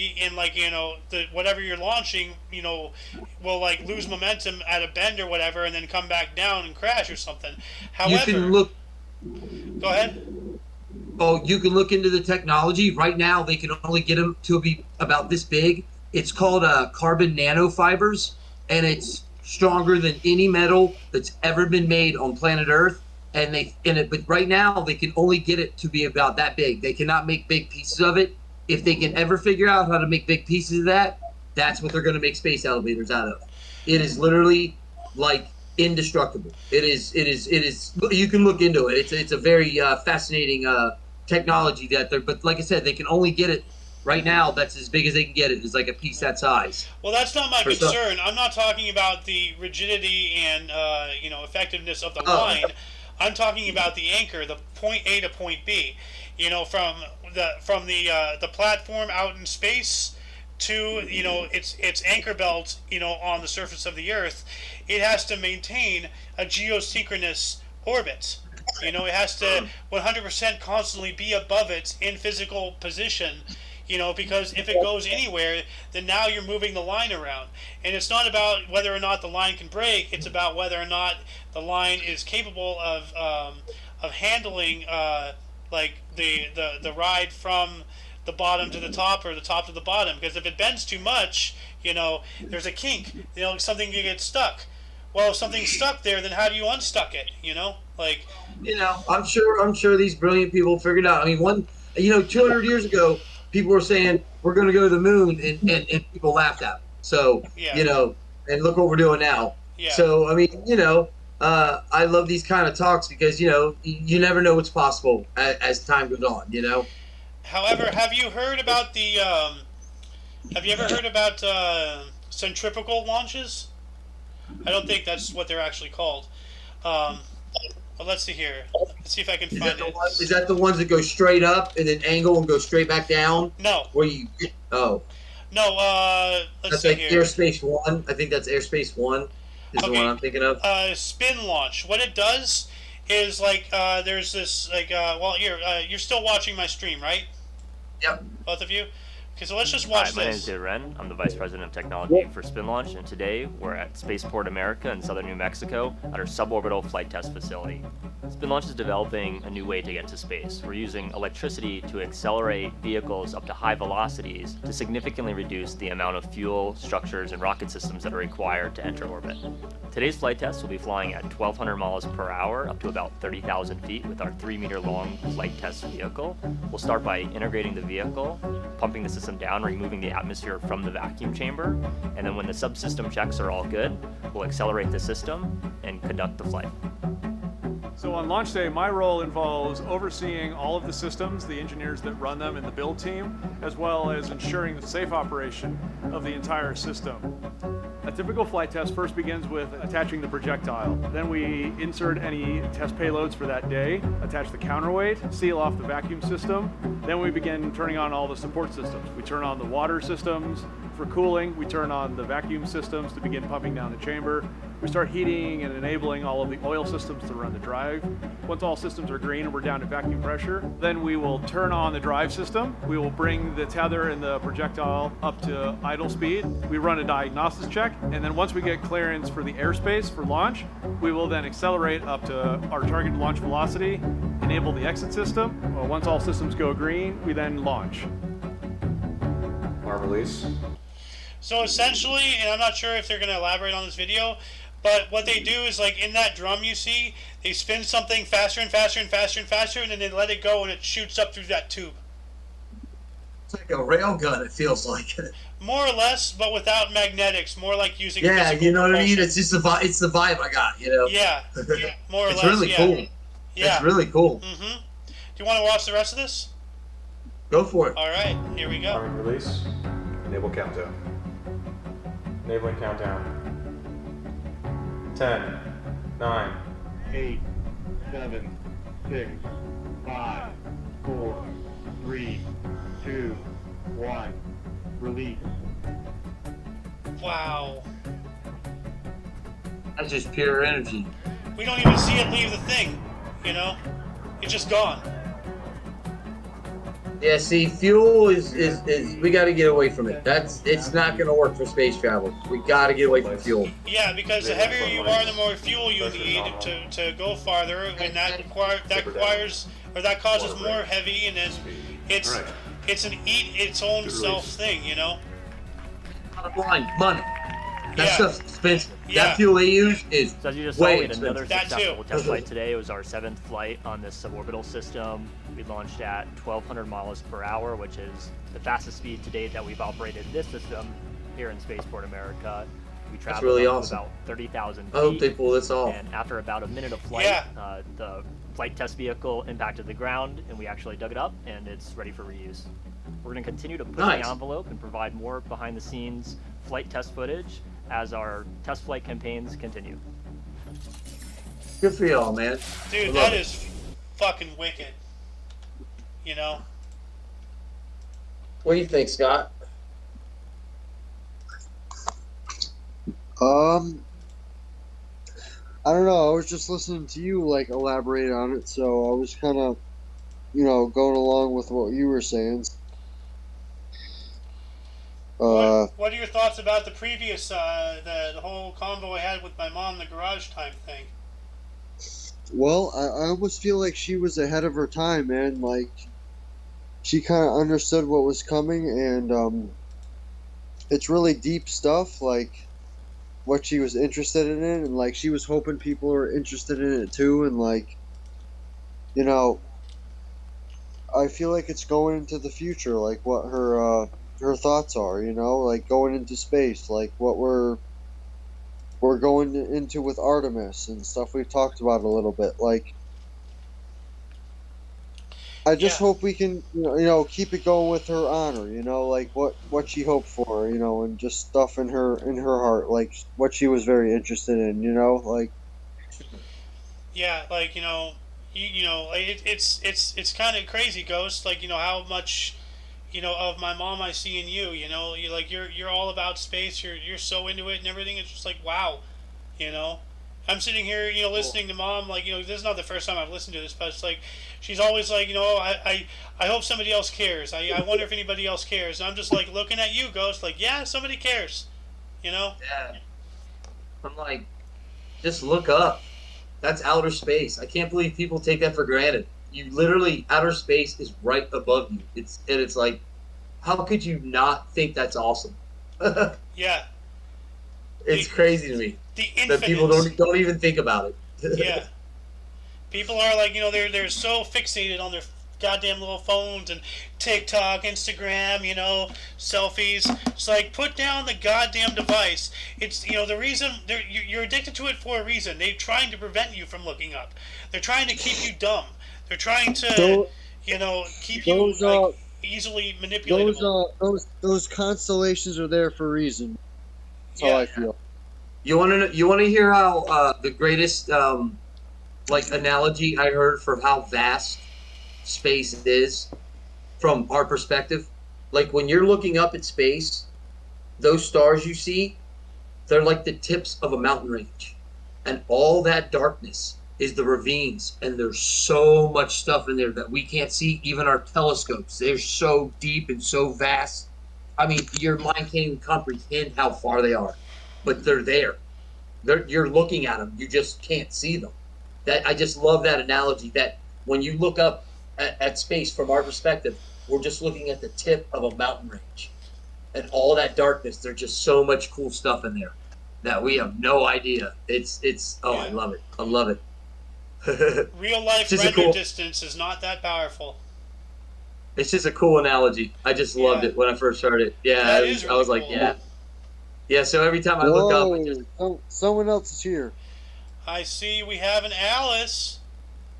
whatever you're launching, will like lose momentum at a bend or whatever, and then come back down and crash or something. However, Go ahead. Oh, you can look into the technology. Right now, they can only get them to be about this big. It's called carbon nanofibers, and it's stronger than any metal that's ever been made on planet Earth. But right now they can only get it to be about that big. They cannot make big pieces of it. If they can ever figure out how to make big pieces of that, that's what they're going to make space elevators out of. It is literally like indestructible. It is. You can look into it. It's a very fascinating technology but like I said, they can only get it right now. That's as big as they can get it. Is like a piece that size. Well, that's not my concern. I'm not talking about the rigidity and effectiveness of the line. I'm talking about the anchor, the point A to point B. From the platform out in space to its anchor belt, on the surface of the Earth. It has to maintain a geosynchronous orbit. It has to 100% constantly be above it in physical position. Because if it goes anywhere, then now you're moving the line around. And it's not about whether or not the line can break, it's about whether or not the line is capable of handling the ride from the bottom to the top or the top to the bottom. Because if it bends too much, there's a kink, something can get stuck. Well, if something's stuck there, then how do you unstuck it? I'm sure these brilliant people figured out. I mean, 200 years ago, people were saying we're going to go to the moon, and people laughed at them. So, and look what we're doing now. Yeah. So, I mean, I love these kind of talks because, you never know what's possible as time goes on, However, have you heard about have you ever heard about centrifugal launches? I don't think that's what they're actually called. Well, let's see here. Let's see if I can find it. Is that the ones that go straight up and then angle and go straight back down? No. Where you? Oh. No. Let's that's see like here. Airspace One. I think that's Airspace One. Is the one I'm thinking of. Spin launch. What it does is there's this you're still watching my stream, right? Yep. Both of you. Okay, so let's just watch Hi, my name is this. David Wren. I'm the Vice President of Technology for Spin Launch, and today we're at Spaceport America in southern New Mexico at our suborbital flight test facility. Spin Launch is developing a new way to get to space. We're using electricity to accelerate vehicles up to high velocities to significantly reduce the amount of fuel, structures, and rocket systems that are required to enter orbit. Today's flight test will be flying at 1,200 miles per hour up to about 30,000 feet with our 3-meter-long flight test vehicle. We'll start by integrating the vehicle, pumping the system down, removing the atmosphere from the vacuum chamber, and then when the subsystem checks are all good, we'll accelerate the system and conduct the flight. So on launch day, my role involves overseeing all of the systems, the engineers that run them, and the build team, as well as ensuring the safe operation of the entire system. A typical flight test first begins with attaching the projectile. Then we insert any test payloads for that day, attach the counterweight, seal off the vacuum system. Then we begin turning on all the support systems. We turn on the water systems for cooling. We turn on the vacuum systems to begin pumping down the chamber. we start heating and enabling all of the oil systems to run the drive. Once all systems are green and we're down to vacuum pressure, then we will turn on the drive system. We will bring the tether and the projectile up to idle speed. We run a diagnosis check, and then once we get clearance for the airspace for launch, we will then accelerate up to our target launch velocity, enable the exit system. Once all systems go green, we then launch. Arm release. So essentially, and I'm not sure if they're going to elaborate on this video, but what they do is, like, in that drum you see, they spin something faster and faster and faster and faster, and then they let it go and it shoots up through that tube. It's like a rail gun, it feels like. More or less, but without magnetics, more like using Yeah, physical you know what I propulsion. mean? It's just it's the vibe I got, you know? Yeah, more or It's less, really yeah. cool. Yeah. It's really cool. Mm-hmm. Do you want to watch the rest of this? Go for it. All right, here we go. Arm release. Enable countdown. Enabling countdown. 10, 9, 8, 7, 6, 5, 4, 3, 2, 1. Release. Wow. That's just pure energy. We don't even see it leave the thing, you know? It's just gone. Yeah, see, fuel is we got to get away from it. It's not going to work for space travel. We got to get away from fuel. Yeah, because the heavier you are, the more fuel you need to go farther, and that causes more heavy, and then it's an eat its own self thing, you know. Bottom line, money. That Yeah. stuff's expensive. Yeah. That fuel they use is So as you just saw, way we had another expensive. successful test flight today. It was our 7th flight on this suborbital system. We launched at 1,200 miles per hour, which is the fastest speed to date that we've operated this system here in Spaceport America. We traveled really up to awesome. about 30,000 feet. I hope they pull this off. And after about a minute of flight, the flight test vehicle impacted the ground, and we actually dug it up, and it's ready for reuse. We're going to continue to push Nice. the envelope and provide more behind-the-scenes flight test footage as our test flight campaigns continue. Good for y'all, man. Dude, I that love is fucking wicked. You know? What do you think, Scott? I don't know. I was just listening to you like elaborate on it, so I was kind of, going along with what you were saying. What are your thoughts about the previous, the whole convo I had with my mom, the garage time thing? Well, I almost feel like she was ahead of her time, man. Like, she kind of understood what was coming, and it's really deep stuff, like what she was interested in it, and like she was hoping people are interested in it too, and like, I feel like it's going into the future, like what her thoughts are, like going into space, like what we're going into with Artemis and stuff we've talked about a little bit. Like, I just hope we can, keep it going with her honor, like what she hoped for, and just stuff in her heart, like what she was very interested in, like. Yeah, like, it's kind of crazy, Ghost, like, how much, of my mom I see in you, you're all about space, you're so into it and everything. It's just like, wow, I'm sitting here, listening to Mom, like, this is not the first time I've listened to this, but it's like, she's always like, I hope somebody else cares. I wonder if anybody else cares. And I'm just like looking at you, Ghost, like, yeah, somebody cares, Yeah. I'm like, just look up. That's outer space. I can't believe people take that for granted. You literally, outer space is right above you. It's like, how could you not think that's awesome? Yeah. It's crazy to me The that people don't even think about it. Yeah. People are like, they're so fixated on their goddamn little phones and TikTok, Instagram, selfies. It's like, put down the goddamn device. It's, the reason you're addicted to it for a reason. They're trying to prevent you from looking up. They're trying to keep you dumb. They're trying to, keep you like, easily manipulatable. Those constellations are there for a reason. That's how I feel. You want to hear how the greatest analogy I heard for how vast space is from our perspective? Like, when you're looking up at space, those stars you see, they're like the tips of a mountain range, and all that darkness is the ravines, and there's so much stuff in there that we can't see. Even our telescopes, they're so deep and so vast. I mean, your mind can't even comprehend how far they are, but they're there. You're looking at them, you just can't see them. That I just love that analogy. That when you look up at space from our perspective, we're just looking at the tip of a mountain range, and all that darkness. There's just so much cool stuff in there that we have no idea. It's oh, I love it. I love it. Real life render distance is not that powerful. It's just a cool analogy. I just loved it when I first heard it. Yeah, I was like, yeah. Yeah, so every time I look up, I just... someone else is here. I see we have an Alice.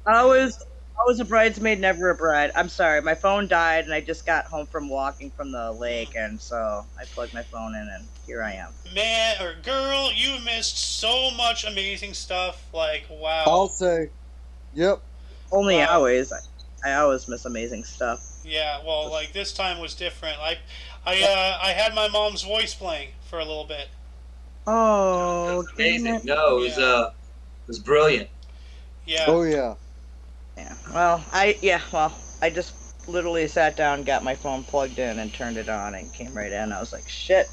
I was a bridesmaid, never a bride. I'm sorry, my phone died, and I just got home from walking from the lake, and so I plugged my phone in, and here I am. Man or girl, you missed so much amazing stuff. Like, wow. I'll say, yep. Only always. I always miss amazing stuff. Yeah, well, like this time was different. I had my mom's voice playing for a little bit. Oh, amazing! No, it was brilliant. Yeah. Oh yeah. Yeah. Well, I just literally sat down, got my phone plugged in, and turned it on, and came right in. I was like, shit.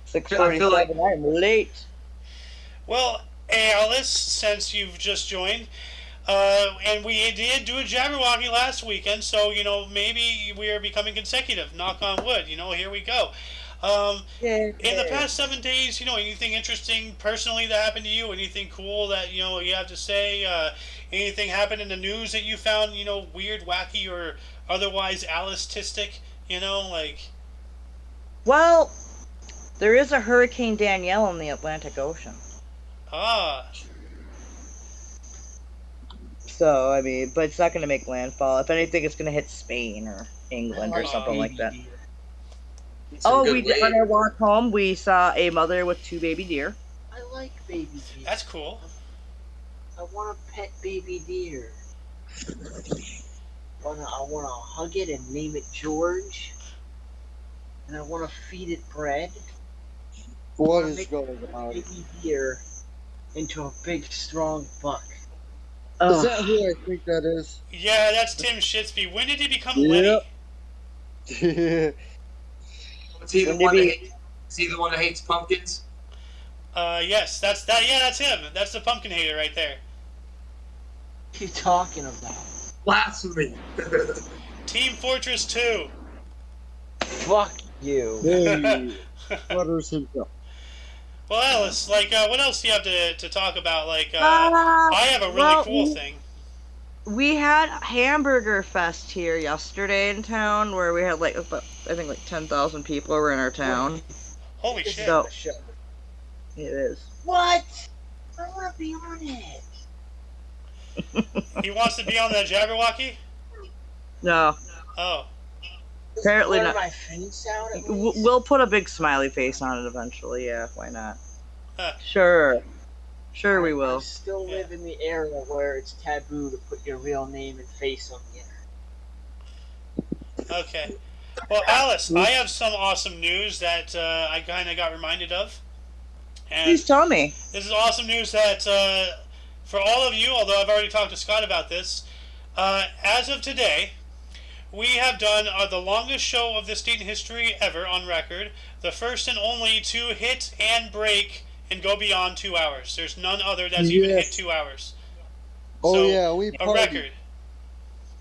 6:47. I'm late. Well, Alice, since you've just joined. And we did do a Jabberwocky last weekend, so, maybe we are becoming consecutive. Knock on wood, here we go. In the past 7 days, anything interesting personally that happened to you? Anything cool that, you have to say? Anything happened in the news that you found, weird, wacky, or otherwise Alice-tistic, Well, there is a Hurricane Danielle in the Atlantic Ocean. Ah. So, I mean, but it's not going to make landfall. If anything, it's going to hit Spain or England or something like that. On our walk home, we saw a mother with 2 baby deer. I like baby deer. That's cool. I want to pet baby deer. I want to hug it and name it George. And I want to feed it bread. What is going on? Baby deer into a big, strong buck. Is that who I think that is? Yeah, that's Tim Shitsby. When did he become Lenny? Is he the one that hates pumpkins? Yes, that's that. Yeah, that's him. That's the pumpkin hater right there. What are you talking about? Blasphemy. Team Fortress 2. Fuck you. Hey, Butters himself. Well, Alice, what else do you have to talk about? I have a really cool thing. We had Hamburger Fest here yesterday in town, where we had I think 10,000 people were in our town. Holy shit! So, it is. What? I want to be on it. He wants to be on the Jabberwocky? No. Oh. Apparently not. My face out We'll put a big smiley face on it eventually. Yeah, why not? Huh. Sure we will. I still live in the era where it's taboo to put your real name and face on the internet. Okay. Well, Alice, I have some awesome news that I kind of got reminded of. And please tell me. This is awesome news that for all of you, although I've already talked to Scott about this, as of today, we have done the longest show of this date in history ever on record. The first and only to hit and break and go beyond 2 hours. There's none other that's even hit 2 hours. Oh So, yeah, we a record.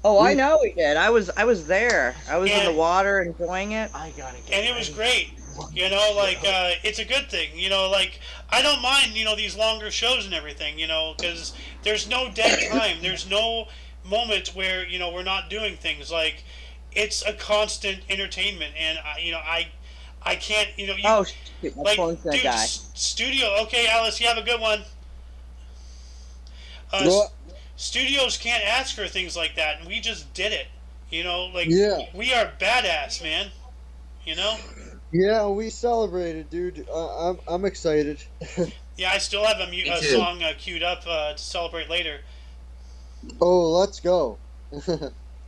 Oh, I know we did. I was there. I was in the water enjoying it. I gotta get. And it was great. It's a good thing. I don't mind, these longer shows and everything, because there's no dead time. There's no moment where, we're not doing things. It's a constant entertainment, and I can't, oh, shit, my phone's gonna die. Studio. Okay, Alice, you have a good one. Studios can't ask for things like that, and we just did it. We are badass, man. Yeah, we celebrated, dude. I'm excited. Yeah, I still have a song queued up to celebrate later. Oh, let's go.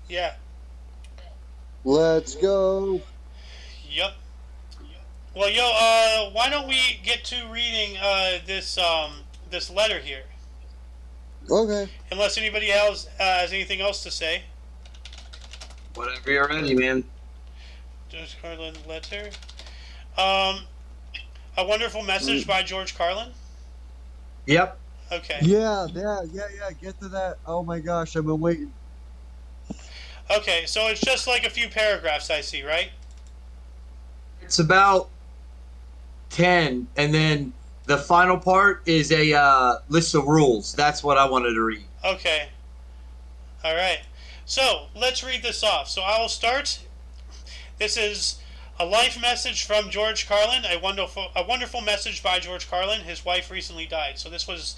Yeah. Let's go. Yep. Well, why don't we get to reading this letter here? Okay. Unless anybody else has anything else to say. Whatever you're ready, man. George Carlin letter. Um, a wonderful message by George Carlin. Yep. Okay. Yeah. Get to that. Oh my gosh, I've been waiting. Okay, so it's just like a few paragraphs I see, right? It's about 10, and then the final part is a list of rules. That's what I wanted to read. Okay. All right. So let's read this off. So I will start. This is a life message from George Carlin. A wonderful message by George Carlin. His wife recently died. So this was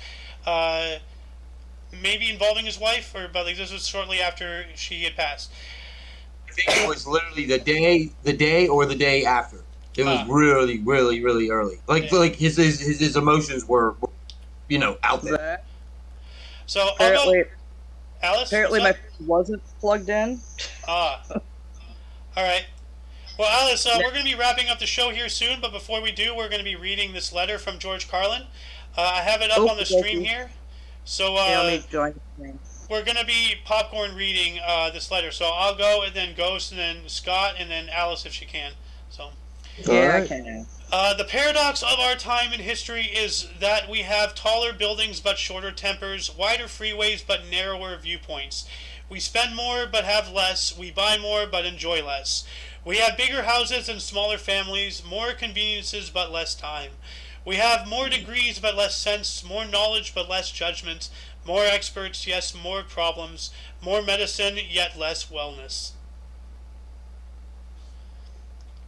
maybe involving his wife, but this was shortly after she had passed. I think it was literally the day or the day after. It was really, really, really early. Like his emotions were, out there. So Apparently, Alice. Apparently, my phone wasn't plugged in. All right. Well, Alice, we're going to be wrapping up the show here soon, but before we do, we're going to be reading this letter from George Carlin. I have it up on the stream here. So we're going to be popcorn reading this letter. So I'll go, and then Ghost, and then Scott, and then Alice if she can. So. Yeah, I can. The paradox of our time in history is that we have taller buildings but shorter tempers, wider freeways but narrower viewpoints. We spend more but have less. We buy more but enjoy less. We have bigger houses and smaller families, more conveniences but less time. We have more degrees but less sense, more knowledge but less judgment, more experts, yes, more problems, more medicine, yet less wellness.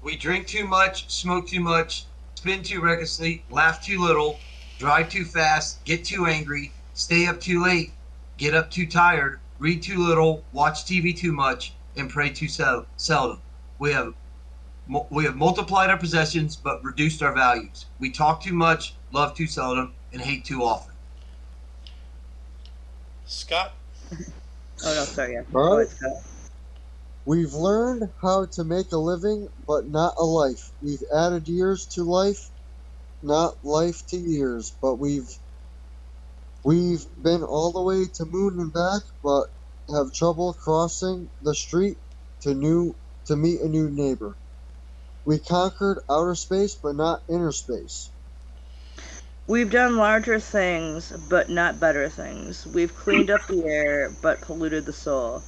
We drink too much, smoke too much, spin too recklessly, laugh too little, drive too fast, get too angry, stay up too late, get up too tired, read too little, watch TV too much, and pray too seldom. We have multiplied our possessions but reduced our values. We talk too much, love too seldom, and hate too often. Scott? Oh no, sorry. Yeah. All right. We've learned how to make a living, but not a life. We've added years to life, not life to years. But we've been all the way to moon and back, but have trouble crossing the street to meet a new neighbor. We conquered outer space, but not inner space. We've done larger things, but not better things. We've cleaned up the air, but polluted the soul.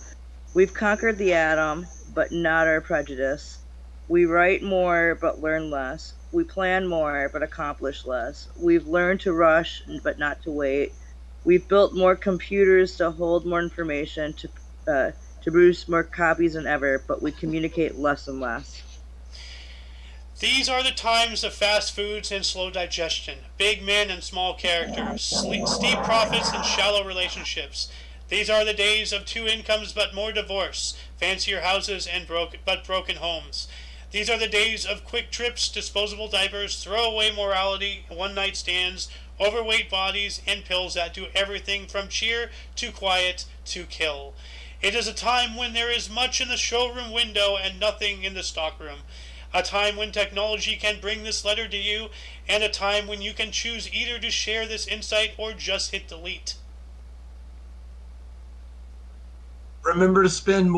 We've conquered the atom, but not our prejudice. We write more, but learn less. We plan more, but accomplish less. We've learned to rush, but not to wait. We've built more computers to hold more information, to produce more copies than ever, but we communicate less and less. These are the times of fast foods and slow digestion, big men and small characters, steep profits and shallow relationships. These are the days of 2 incomes but more divorce, fancier houses and broken homes. These are the days of quick trips, disposable diapers, throwaway morality, one-night stands, overweight bodies, and pills that do everything from cheer to quiet to kill. It is a time when there is much in the showroom window and nothing in the stockroom. A time when technology can bring this letter to you, and a time when you can choose either to share this insight or just hit delete. Remember, spend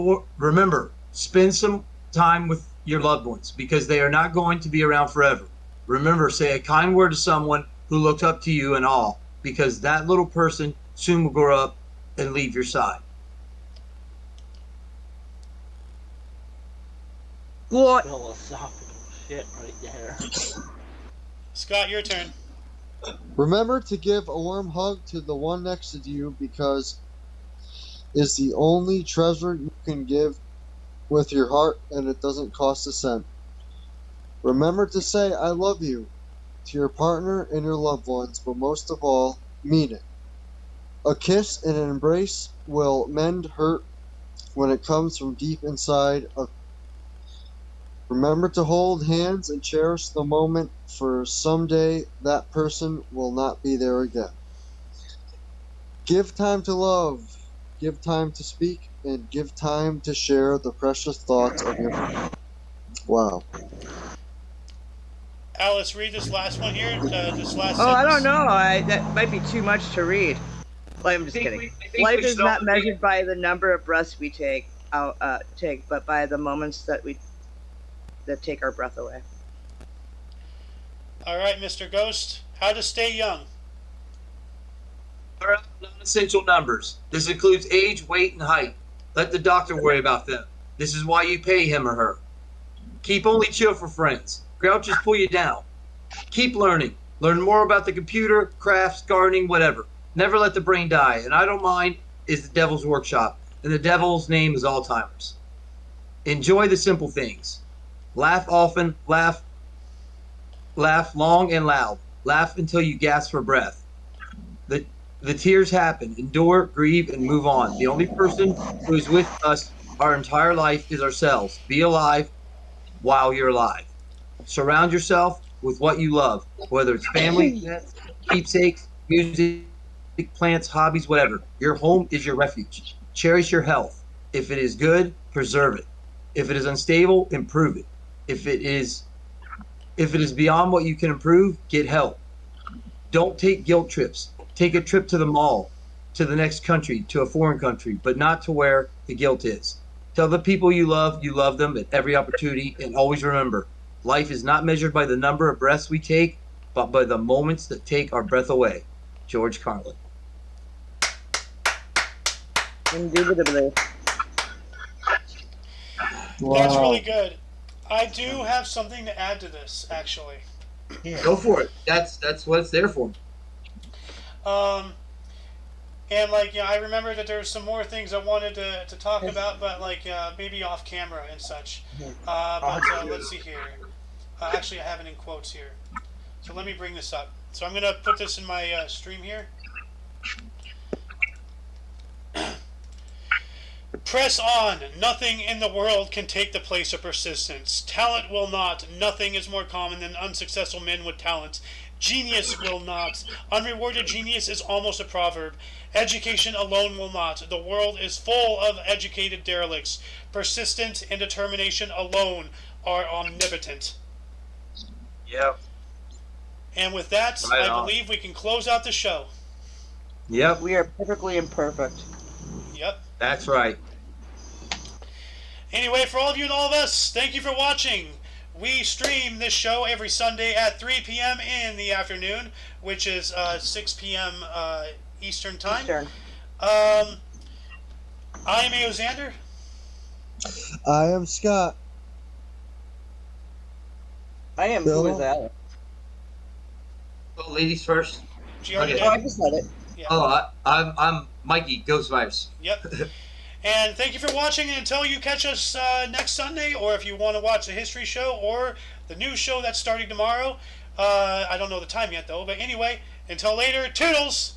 some time with your loved ones because they are not going to be around forever. Remember, say a kind word to someone who looked up to you in awe because that little person soon will grow up and leave your side. What? Philosophical shit right there. Scott, your turn. Remember to give a warm hug to the one next to you because it's the only treasure you can give with your heart and it doesn't cost a cent. Remember to say I love you to your partner and your loved ones, but most of all, mean it. A kiss and an embrace will mend hurt when it comes from deep inside. Remember to hold hands and cherish the moment, for someday that person will not be there again. Give time to love, give time to speak, and give time to share the precious thoughts of your... Wow. Alice, read this last one here. This last. Oh, I don't sentence. know. That might be too much to read. Well, I'm just kidding. Life is not measured by the number of breaths we take, but by the moments that take our breath away. All right, Mr. Ghost. How to stay young. Non-essential numbers. This includes age, weight, and height. Let the doctor worry about them. This is why you pay him or her. Keep only chill for friends. Grouches pull you down. Keep learning. Learn more about the computer, crafts, gardening, whatever. Never let the brain die. And I don't mind is the devil's workshop. And the devil's name is Alzheimer's. Enjoy the simple things. Laugh often. Laugh long and loud. Laugh until you gasp for breath. The tears happen. Endure, grieve, and move on. The only person who is with us our entire life is ourselves. Be alive while you're alive. Surround yourself with what you love, whether it's family, pets, keepsakes, music, plants, hobbies, whatever. Your home is your refuge. Cherish your health. If it is good, preserve it. If it is unstable, improve it. If it is beyond what you can improve, get help. Don't take guilt trips. Take a trip to the mall, to the next country, to a foreign country, but not to where the guilt is. Tell the people you love them at every opportunity, and always remember, life is not measured by the number of breaths we take, but by the moments that take our breath away. George Carlin. Indubitably. Wow. That's really good. I do have something to add to this, actually. Go for it. That's what it's there for. And like, I remember that there's some more things I wanted to talk about, but like maybe off camera and such. But let's see here. Actually, I have it in quotes here. So let me bring this up. So I'm gonna put this in my stream here. Press on. Nothing in the world can take the place of persistence. Talent will not. Nothing is more common than unsuccessful men with talent. Genius will not. Unrewarded genius is almost a proverb. Education alone will not. The world is full of educated derelicts. Persistence and determination alone are omnipotent. Yep. And with that, Right I on. believe we can close out the show. Yep. We are perfectly imperfect. Yep. That's right. Anyway, for all of you and all of us, thank you for watching. We stream this show every Sunday at 3 p.m. in the afternoon, which is 6 p.m. Eastern Time. Eastern. I am Aoxander. I am Scott. I am. Bill? Who is that? Oh, ladies first. She already Okay. Oh, I did. just said it. Yeah. Oh, I'm Mikey, Ghost Virus. Yep. And thank you for watching. And until you catch us next Sunday, or if you want to watch the history show or the new show that's starting tomorrow, I don't know the time yet though. But anyway, until later, toodles.